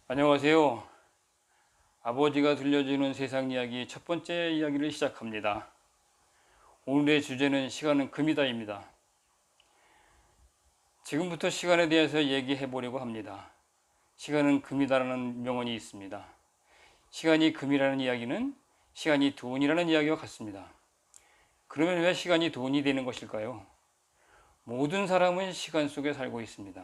안녕하세요. 아버지가 들려주는 세상 이야기 첫 번째 이야기를 시작합니다. 오늘의 주제는 시간은 금이다입니다. 지금부터 시간에 대해서 얘기해 보려고 합니다. 시간은 금이다라는 명언이 있습니다. 시간이 금이라는 이야기는 시간이 돈이라는 이야기와 같습니다. 그러면 왜 시간이 돈이 되는 것일까요? 모든 사람은 시간 속에 살고 있습니다.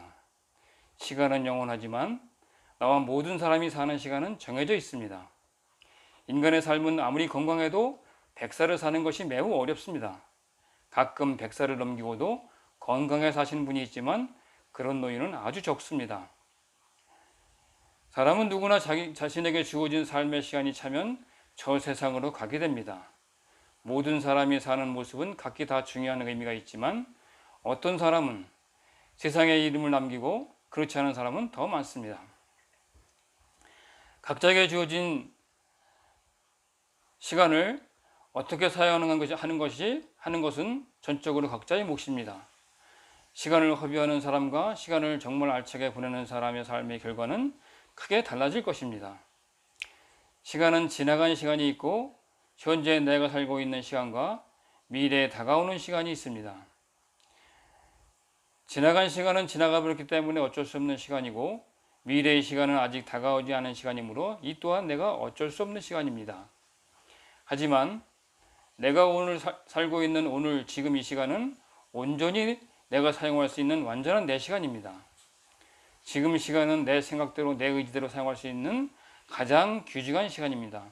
시간은 영원하지만 나와 모든 사람이 사는 시간은 정해져 있습니다. 인간의 삶은 아무리 건강해도 100살을 사는 것이 매우 어렵습니다. 가끔 100살을 넘기고도 건강해 사시는 분이 있지만 그런 노인은 아주 적습니다. 사람은 누구나 자신에게 주어진 삶의 시간이 차면 저 세상으로 가게 됩니다. 모든 사람이 사는 모습은 각기 다 중요한 의미가 있지만 어떤 사람은 세상에 이름을 남기고 그렇지 않은 사람은 더 많습니다. 각자에게 주어진 시간을 어떻게 사용하는 것은 전적으로 각자의 몫입니다. 시간을 허비하는 사람과 시간을 정말 알차게 보내는 사람의 삶의 결과는 크게 달라질 것입니다. 시간은 지나간 시간이 있고 현재 내가 살고 있는 시간과 미래에 다가오는 시간이 있습니다. 지나간 시간은 지나가 버렸기 때문에 어쩔 수 없는 시간이고 미래의 시간은 아직 다가오지 않은 시간이므로 이 또한 내가 어쩔 수 없는 시간입니다. 하지만 내가 오늘 살고 있는 오늘 지금 이 시간은 온전히 내가 사용할 수 있는 완전한 내 시간입니다. 지금 시간은 내 생각대로 내 의지대로 사용할 수 있는 가장 귀중한 시간입니다.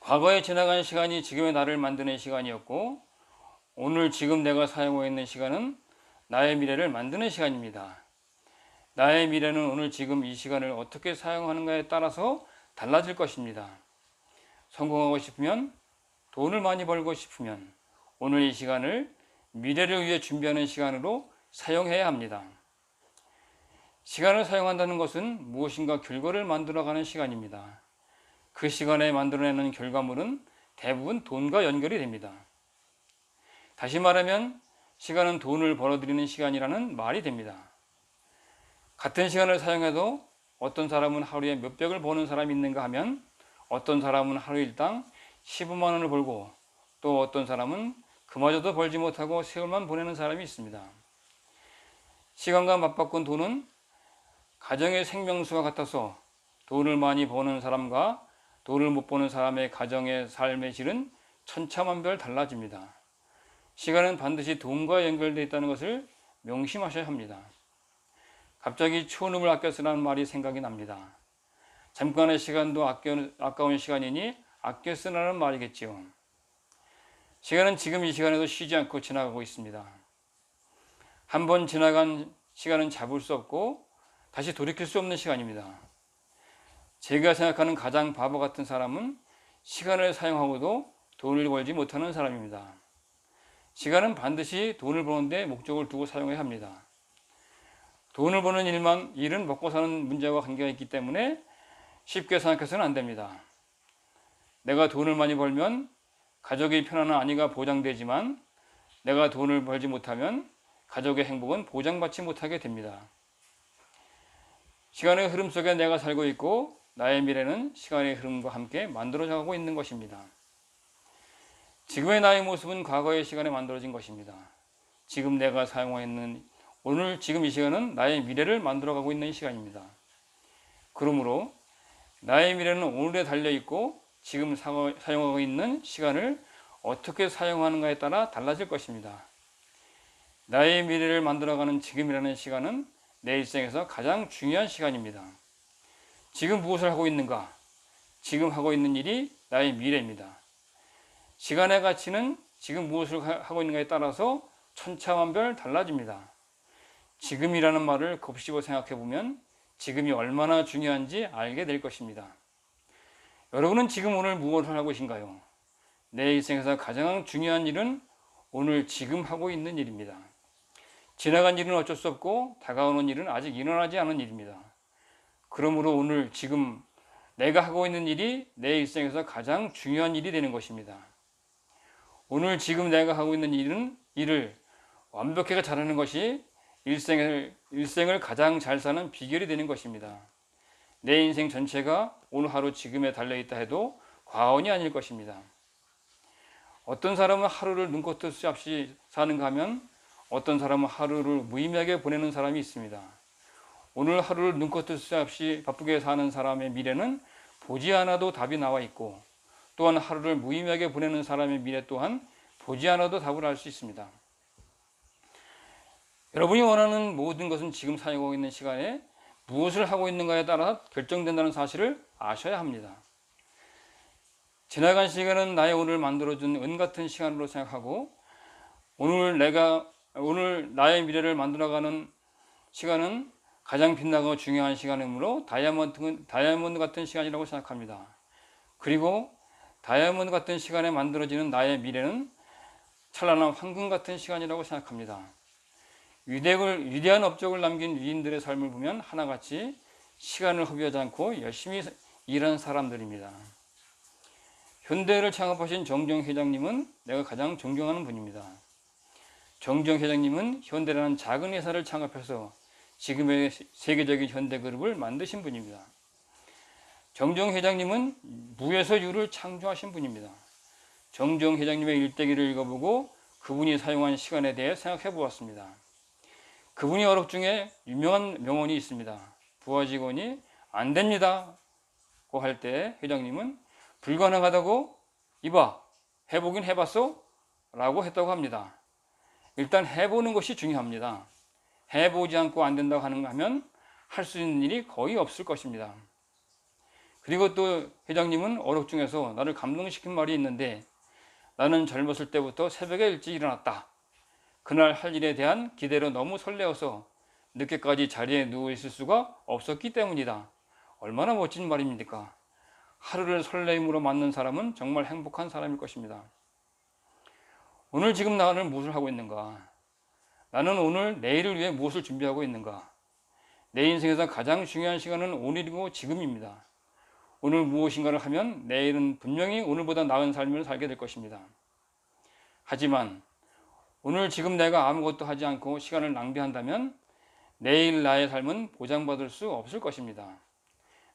과거에 지나간 시간이 지금의 나를 만드는 시간이었고 오늘 지금 내가 사용하고 있는 시간은 나의 미래를 만드는 시간입니다. 나의 미래는 오늘 지금 이 시간을 어떻게 사용하는가에 따라서 달라질 것입니다. 성공하고 싶으면, 돈을 많이 벌고 싶으면 오늘 이 시간을 미래를 위해 준비하는 시간으로 사용해야 합니다. 시간을 사용한다는 것은 무엇인가 결과를 만들어가는 시간입니다. 그 시간에 만들어내는 결과물은 대부분 돈과 연결이 됩니다. 다시 말하면 시간은 돈을 벌어들이는 시간이라는 말이 됩니다. 같은 시간을 사용해도 어떤 사람은 하루에 몇백을 버는 사람이 있는가 하면 어떤 사람은 하루 일당 15만 원을 벌고 또 어떤 사람은 그마저도 벌지 못하고 세월만 보내는 사람이 있습니다. 시간과 맞바꾼 돈은 가정의 생명수와 같아서 돈을 많이 버는 사람과 돈을 못 버는 사람의 가정의 삶의 질은 천차만별 달라집니다. 시간은 반드시 돈과 연결되어 있다는 것을 명심하셔야 합니다. 갑자기 초음을 아껴 쓰라는 말이 생각이 납니다. 잠깐의 시간도 아까운 시간이니 아껴 쓰라는 말이겠지요. 시간은 지금 이 시간에도 쉬지 않고 지나가고 있습니다. 한 번 지나간 시간은 잡을 수 없고 다시 돌이킬 수 없는 시간입니다. 제가 생각하는 가장 바보 같은 사람은 시간을 사용하고도 돈을 벌지 못하는 사람입니다. 시간은 반드시 돈을 버는데 목적을 두고 사용해야 합니다. 돈을 버는 일은 먹고 사는 문제와 관계가 있기 때문에 쉽게 생각해서는 안 됩니다. 내가 돈을 많이 벌면 가족의 편안한 안위가 보장되지만 내가 돈을 벌지 못하면 가족의 행복은 보장받지 못하게 됩니다. 시간의 흐름 속에 내가 살고 있고 나의 미래는 시간의 흐름과 함께 만들어져 가고 있는 것입니다. 지금의 나의 모습은 과거의 시간에 만들어진 것입니다. 지금 내가 사용하고 있는 오늘 지금 이 시간은 나의 미래를 만들어가고 있는 시간입니다. 그러므로 나의 미래는 오늘에 달려있고 지금 사용하고 있는 시간을 어떻게 사용하는가에 따라 달라질 것입니다. 나의 미래를 만들어가는 지금이라는 시간은 내 일생에서 가장 중요한 시간입니다. 지금 무엇을 하고 있는가? 지금 하고 있는 일이 나의 미래입니다. 시간의 가치는 지금 무엇을 하고 있는가에 따라서 천차만별 달라집니다. 지금이라는 말을 곱씹어 생각해 보면 지금이 얼마나 중요한지 알게 될 것입니다. 여러분은 지금 오늘 무엇을 하고 계신가요? 내 일생에서 가장 중요한 일은 오늘 지금 하고 있는 일입니다. 지나간 일은 어쩔 수 없고 다가오는 일은 아직 일어나지 않은 일입니다. 그러므로 오늘 지금 내가 하고 있는 일이 내 일생에서 가장 중요한 일이 되는 것입니다. 오늘 지금 내가 하고 있는 일을 완벽하게 잘하는 것이 일생을 가장 잘 사는 비결이 되는 것입니다. 내 인생 전체가 오늘 하루 지금에 달려있다 해도 과언이 아닐 것입니다. 어떤 사람은 하루를 눈코 뜰 새 없이 사는가 하면 어떤 사람은 하루를 무의미하게 보내는 사람이 있습니다. 오늘 하루를 눈코 뜰 새 없이 바쁘게 사는 사람의 미래는 보지 않아도 답이 나와 있고, 또한 하루를 무의미하게 보내는 사람의 미래 또한 보지 않아도 답을 알 수 있습니다. 여러분이 원하는 모든 것은 지금 사용하고 있는 시간에 무엇을 하고 있는가에 따라 결정된다는 사실을 아셔야 합니다. 지나간 시간은 나의 오늘을 만들어준 은 같은 시간으로 생각하고, 오늘 나의 미래를 만들어가는 시간은 가장 빛나고 중요한 시간이므로 다이아몬드 같은 시간이라고 생각합니다. 그리고 다이아몬드 같은 시간에 만들어지는 나의 미래는 찬란한 황금 같은 시간이라고 생각합니다. 위대한 업적을 남긴 위인들의 삶을 보면 하나같이 시간을 허비하지 않고 열심히 일한 사람들입니다. 현대를 창업하신 정정 회장님은 내가 가장 존경하는 분입니다. 정정 회장님은 현대라는 작은 회사를 창업해서 지금의 세계적인 현대그룹을 만드신 분입니다. 정정 회장님은 무에서 유를 창조하신 분입니다. 정정 회장님의 일대기를 읽어보고 그분이 사용한 시간에 대해 생각해 보았습니다. 그분이 어록 중에 유명한 명언이 있습니다. 부하 직원이 안 됩니다 고 할 때 회장님은 불가능하다고 이봐 해보긴 해봤어? 라고 했다고 합니다. 일단 해보는 것이 중요합니다. 해보지 않고 안 된다고 하면 할 수 있는 일이 거의 없을 것입니다. 그리고 또 회장님은 어록 중에서 나를 감동시킨 말이 있는데, 나는 젊었을 때부터 새벽에 일찍 일어났다. 그날 할 일에 대한 기대로 너무 설레어서 늦게까지 자리에 누워있을 수가 없었기 때문이다. 얼마나 멋진 말입니까? 하루를 설레임으로 맞는 사람은 정말 행복한 사람일 것입니다. 오늘 지금 나는 무엇을 하고 있는가? 나는 오늘 내일을 위해 무엇을 준비하고 있는가? 내 인생에서 가장 중요한 시간은 오늘이고 지금입니다. 오늘 무엇인가를 하면 내일은 분명히 오늘보다 나은 삶을 살게 될 것입니다. 하지만 오늘 지금 내가 아무것도 하지 않고 시간을 낭비한다면 내일 나의 삶은 보장받을 수 없을 것입니다.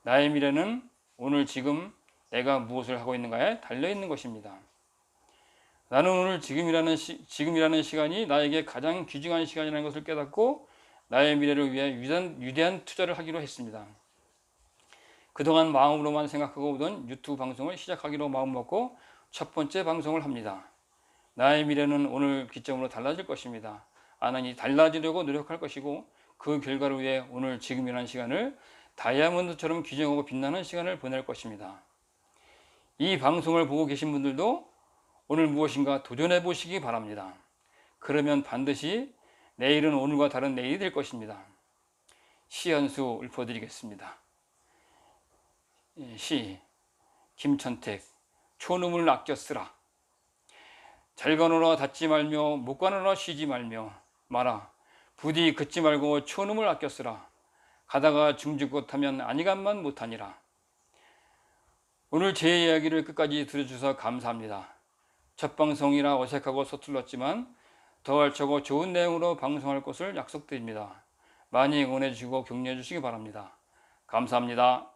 나의 미래는 오늘 지금 내가 무엇을 하고 있는가에 달려있는 것입니다. 나는 오늘 지금이라는 시간이 나에게 가장 귀중한 시간이라는 것을 깨닫고 나의 미래를 위해 위대한 투자를 하기로 했습니다. 그동안 마음으로만 생각하고 오던 유튜브 방송을 시작하기로 마음먹고 첫 번째 방송을 합니다. 나의 미래는 오늘 기점으로 달라질 것입니다. 나는 달라지려고 노력할 것이고, 그 결과를 위해 오늘 지금이라는 시간을 다이아몬드처럼 귀중하고 빛나는 시간을 보낼 것입니다. 이 방송을 보고 계신 분들도 오늘 무엇인가 도전해 보시기 바랍니다. 그러면 반드시 내일은 오늘과 다른 내일이 될 것입니다. 시 한 수 읊어드리겠습니다. 시 김천택. 초놈을 아껴 쓰라. 잘 가노라 닫지 말며 못 가노라 쉬지 말며 마라. 부디 긋지 말고 초놈을 아껴 쓰라. 가다가 중지껏하면 아니간만 못하니라. 오늘 제 이야기를 끝까지 들어주셔서 감사합니다. 첫 방송이라 어색하고 서툴렀지만 더 알차고 좋은 내용으로 방송할 것을 약속드립니다. 많이 응원해 주시고 격려해 주시기 바랍니다. 감사합니다.